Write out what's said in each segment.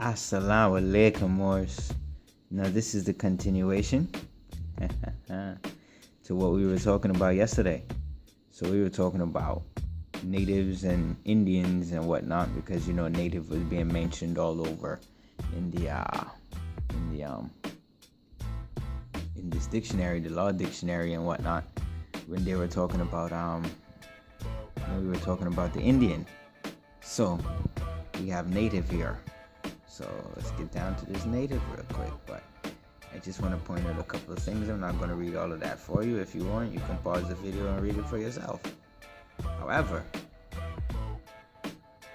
Assalamu alaikum, Morse. Now, this is the continuation to what we were talking about yesterday. So, we were talking about natives and Indians and whatnot because native was being mentioned all over in in this dictionary, the law dictionary and whatnot, when they were talking about we were talking about the Indian. So, we have native here. So let's get down to this native real quick. But I just want to point out a couple of things. I'm not going to read all of that for you. If you want, you can pause the video and read it for yourself. However,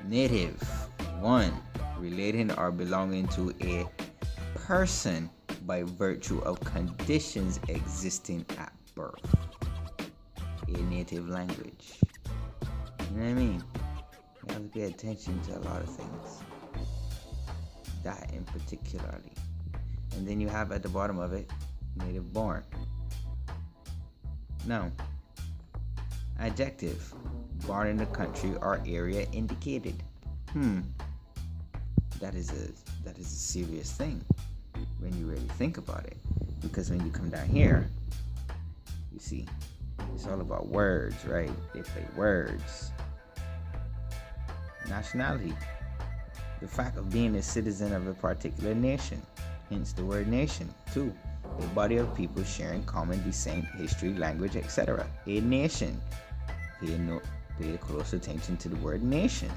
native, 1, relating or belonging to a person by virtue of conditions existing at birth. A native language. You know what I mean? You have to pay attention to a lot of things. That in particularly. And then you have at the bottom of it, native born. Now, adjective, born in the country or area indicated. That is a serious thing when you really think about it. Because when you come down here, you see, it's all about words, right? They play words. Nationality, the fact of being a citizen of a particular nation, hence the word nation. 2, a body of people sharing common descent, history, language, etc. A nation. Pay close attention to the word nation.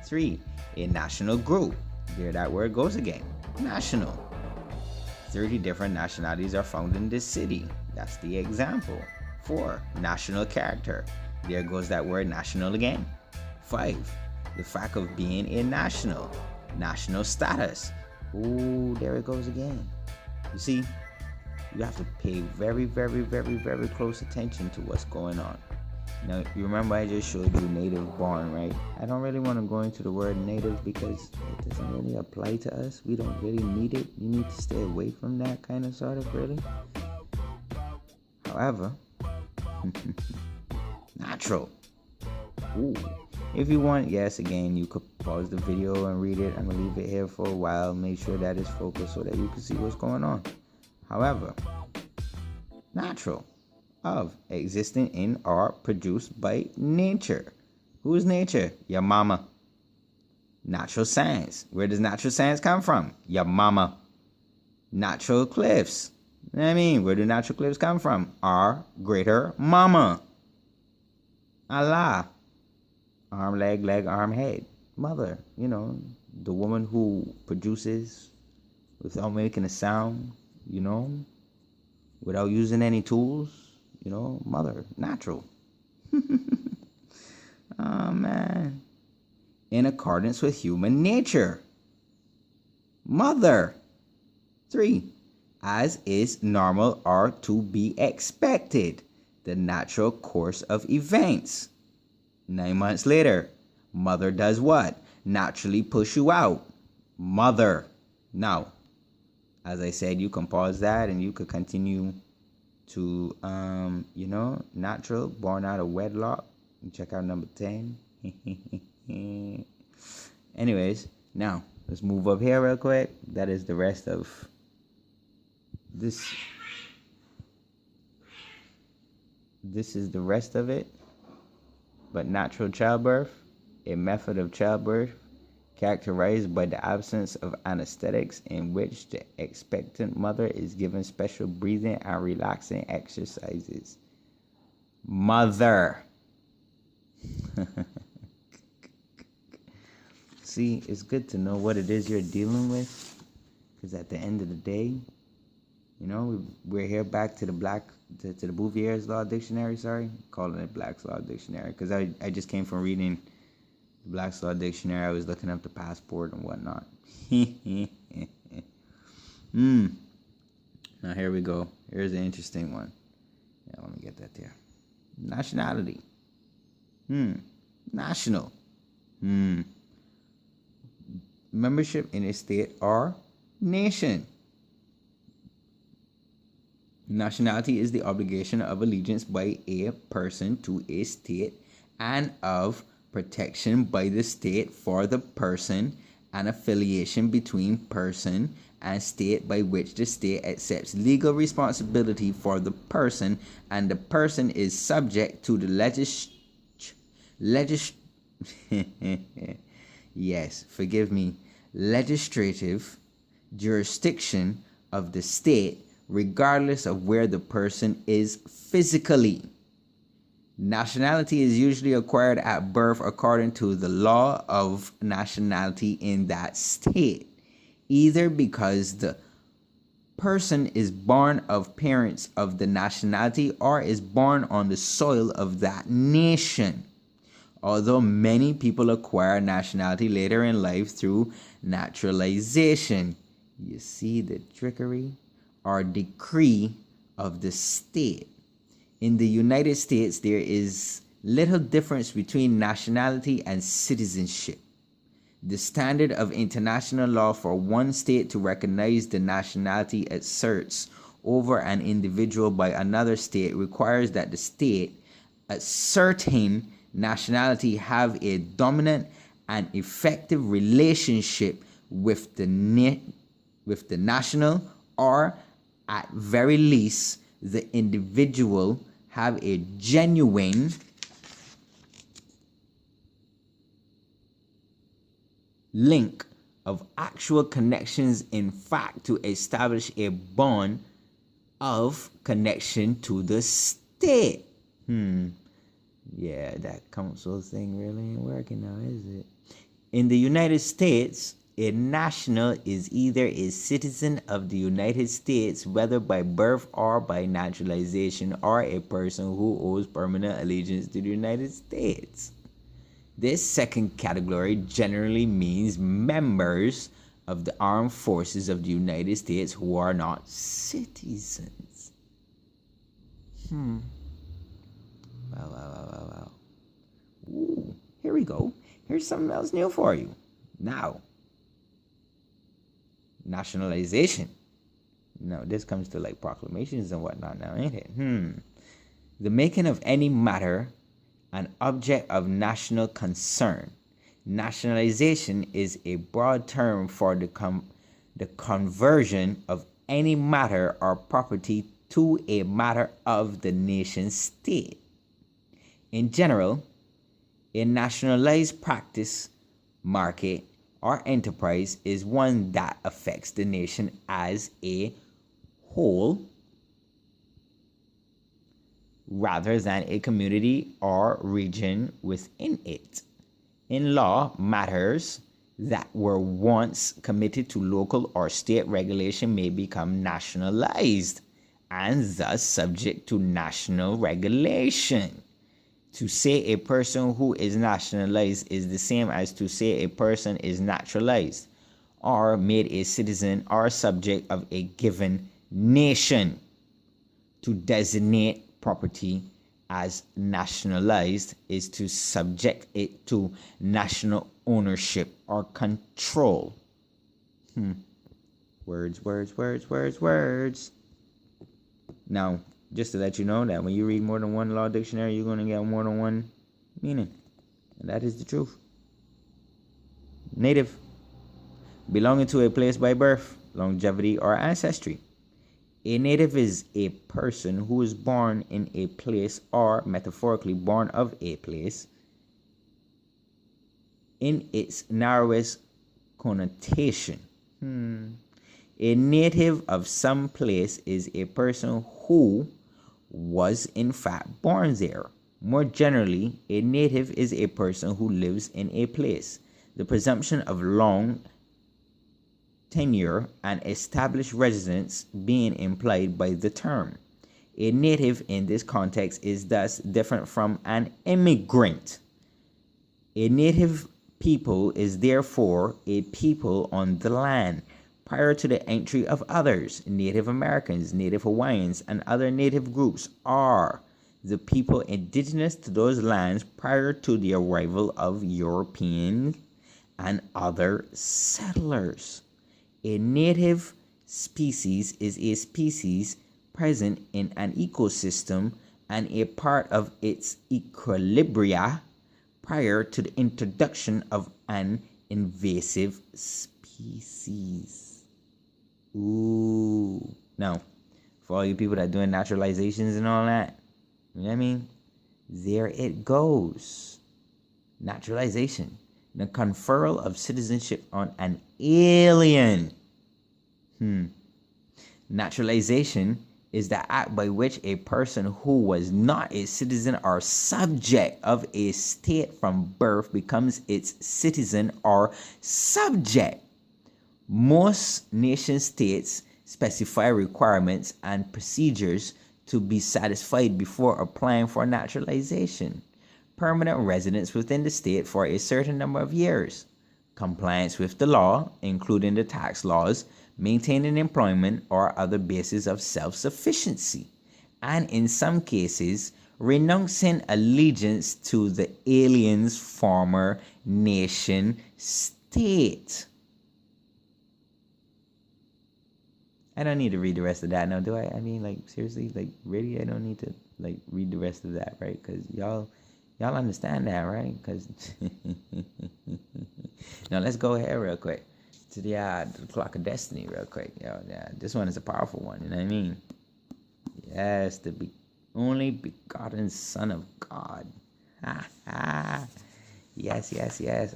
3, a national group. There that word goes again. National. 30 different nationalities are found in this city. That's the example. 4, national character. There goes that word national again. 5, the fact of being a national status. Ooh, there it goes again. You see, you have to pay very, very, very, very close attention to what's going on. Now, you remember I just showed you native born, right? I don't really want to go into the word native because it doesn't really apply to us. We don't really need it. You need to stay away from that kind of sort of really. However, natural. Ooh. If you want, yes, again, you could pause the video and read it. I'm going to leave it here for a while. Make sure that it's focused so that you can see what's going on. However, natural, of, existing in or produced by nature. Who's nature? Your mama. Natural science. Where does natural science come from? Your mama. Natural cliffs. You know what I mean? Where do natural cliffs come from? Our greater mama. Allah. Arm, leg, arm, head. Mother, the woman who produces without making a sound, without using any tools, mother, natural. Oh, man. In accordance with human nature. Mother. 3, as is normal or to be expected. The natural course of events. 9 months later, mother does what? Naturally push you out. Mother. Now, as I said, you can pause that and you could continue to, natural, born out of wedlock. Check out number 10. Anyways, now, let's move up here real quick. That is the rest of this. This is the rest of it. But natural childbirth, a method of childbirth characterized by the absence of anesthetics in which the expectant mother is given special breathing and relaxing exercises. Mother. See, it's good to know what it is you're dealing with, because at the end of the day, we're here back to the the Bouvier's Law Dictionary, calling it Black's Law Dictionary, because I just came from reading the Black's Law Dictionary. I was looking up the passport and whatnot. Now here we go. Here's an interesting one. Yeah, let me get that there. Nationality. National. Membership in a state or nation. Nationality is the obligation of allegiance by a person to a state and of protection by the state for the person an affiliation between person and state by which the state accepts legal responsibility for the person, and the person is subject to the legislative jurisdiction of the state, regardless of where the person is physically. Nationality is usually acquired at birth according to the law of nationality in that state, either because the person is born of parents of the nationality or is born on the soil of that nation. Although many people acquire nationality later in life through naturalization, you see the trickery or decree of the state. In the United States, there is little difference between nationality and citizenship. The standard of international law for one state to recognize the nationality it asserts over an individual by another state requires that the state asserting nationality have a dominant and effective relationship with the national, or at very least the individual have a genuine link of actual connections, in fact, to establish a bond of connection to the state. Yeah, that council thing really ain't working now, is it? In the United States, a national is either a citizen of the United States, whether by birth or by naturalization, or a person who owes permanent allegiance to the United States. This second category generally means members of the armed forces of the United States who are not citizens. Well. Ooh, here we go. Here's something else new for you. Now, nationalization. No, this comes to like proclamations and whatnot now, ain't it? The making of any matter an object of national concern. Nationalization is a broad term for the conversion of any matter or property to a matter of the nation state. In general, a nationalized practice, market, or enterprise is one that affects the nation as a whole rather than a community or region within it. In law, matters that were once committed to local or state regulation may become nationalized and thus subject to national regulation. To say a person who is nationalized is the same as to say a person is naturalized or made a citizen or subject of a given nation. To designate property as nationalized is to subject it to national ownership or control. Words. Now, just to let you know that when you read more than one law dictionary, you're going to get more than one meaning. And that is the truth. Native, belonging to a place by birth, longevity, or ancestry. A native is a person who is born in a place or, metaphorically, born of a place in its narrowest connotation. A native of some place is a person who was in fact born there. More generally, a native is a person who lives in a place. The presumption of long tenure and established residence being implied by the term. A native in this context is thus different from an immigrant. A native people is therefore a people on the land prior to the entry of others. Native Americans, Native Hawaiians, and other native groups are the people indigenous to those lands prior to the arrival of European and other settlers. A native species is a species present in an ecosystem and a part of its equilibria prior to the introduction of an invasive species. Ooh. Now, for all you people that doing naturalizations and all that, you know what I mean? There it goes. Naturalization. The conferral of citizenship on an alien. Naturalization is the act by which a person who was not a citizen or subject of a state from birth becomes its citizen or subject. Most nation states specify requirements and procedures to be satisfied before applying for naturalization. Permanent residence within the state for a certain number of years, compliance with the law, including the tax laws, maintaining employment or other bases of self-sufficiency, and in some cases, renouncing allegiance to the alien's former nation state. I don't need to read the rest of that now, do I? I mean, like, seriously, like, really, I don't need to, like, read the rest of that, right? Because y'all understand that, right? Because now let's go ahead real quick to the clock of destiny real quick. Yo, yeah, this one is a powerful one, you know what I mean? Yes, the only begotten Son of God. Ha ha. Yes.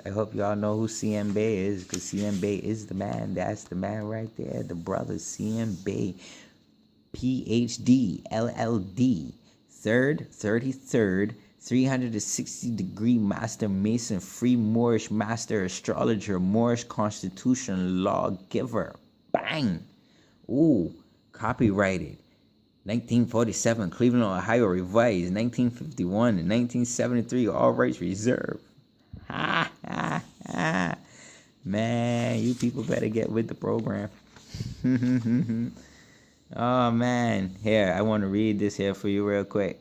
I hope y'all know who CM Bay is, because CM Bay is the man. That's the man right there. The brother CM Bay, PhD, LLD, 33rd, 360-degree Master Mason, Free Moorish Master Astrologer, Moorish Constitution Lawgiver. Bang! Ooh, copyrighted. 1947, Cleveland, Ohio, revised. 1951 and 1973, all rights reserved. Ha ha ha. Man, you people better get with the program. Oh man, here, I want to read this here for you real quick.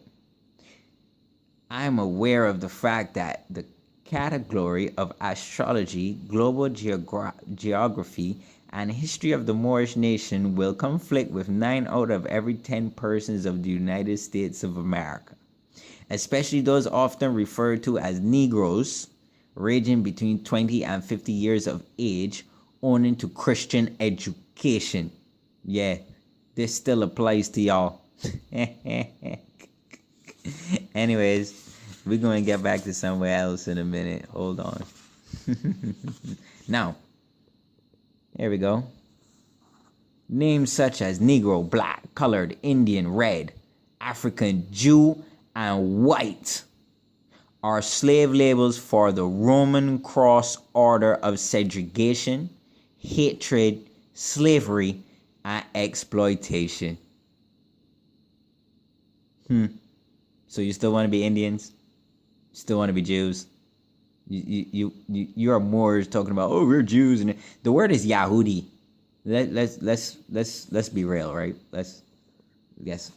I'm aware of the fact that the category of astrology, global geography, and history of the Moorish nation will conflict with 9 out of every 10 persons of the United States of America, especially those often referred to as Negroes, ranging between 20 and 50 years of age, owing to Christian education. Yeah, this still applies to y'all. Anyways, we're going to get back to somewhere else in a minute. Hold on. Now, here we go. Names such as Negro, Black, Colored, Indian, Red, African, Jew, and White are slave labels for the Roman cross order of segregation, hatred, slavery, and exploitation. So you still want to be Indians? Still want to be Jews? You are Moors talking about, oh, we're Jews, and the word is Yahudi. Let's be real, right? Yes.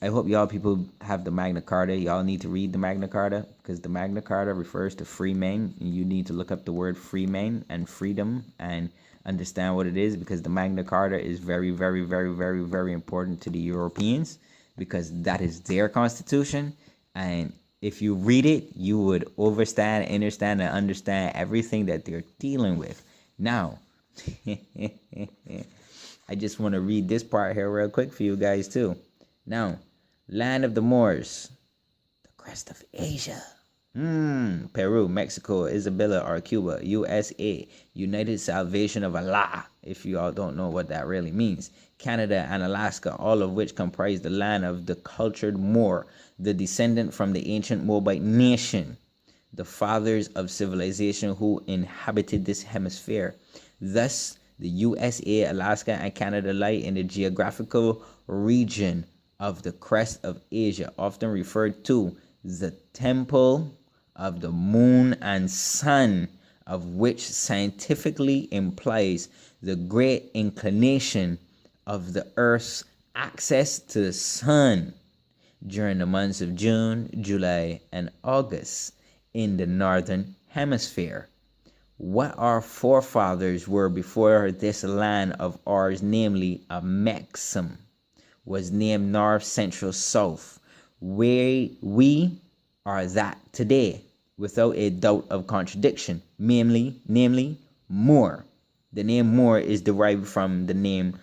I hope y'all people have the Magna Carta. Y'all need to read the Magna Carta, because the Magna Carta refers to free men. And you need to look up the word free men and freedom and understand what it is, because the Magna Carta is very, very, very, very, very important to the Europeans, because that is their constitution. And if you read it, you would understand, and everything that they're dealing with. Now, I just want to read this part here real quick for you guys too. Now, land of the Moors, the crest of Asia. Peru, Mexico, Isabela, or Cuba, USA, United Salvation of Allah, if you all don't know what that really means. Canada and Alaska, all of which comprise the land of the cultured Moor, the descendant from the ancient Moabite nation, the fathers of civilization who inhabited this hemisphere. Thus, the USA, Alaska, and Canada lie in the geographical region of the crest of Asia, often referred to the Temple of the Moon and Sun, of which scientifically implies the great inclination of the Earth's axis to the Sun during the months of June, July, and August in the Northern Hemisphere. What our forefathers were before this land of ours, namely a Mexum, was named North, Central, South, where we are that today, without a doubt of contradiction, namely, more. The name more is derived from the name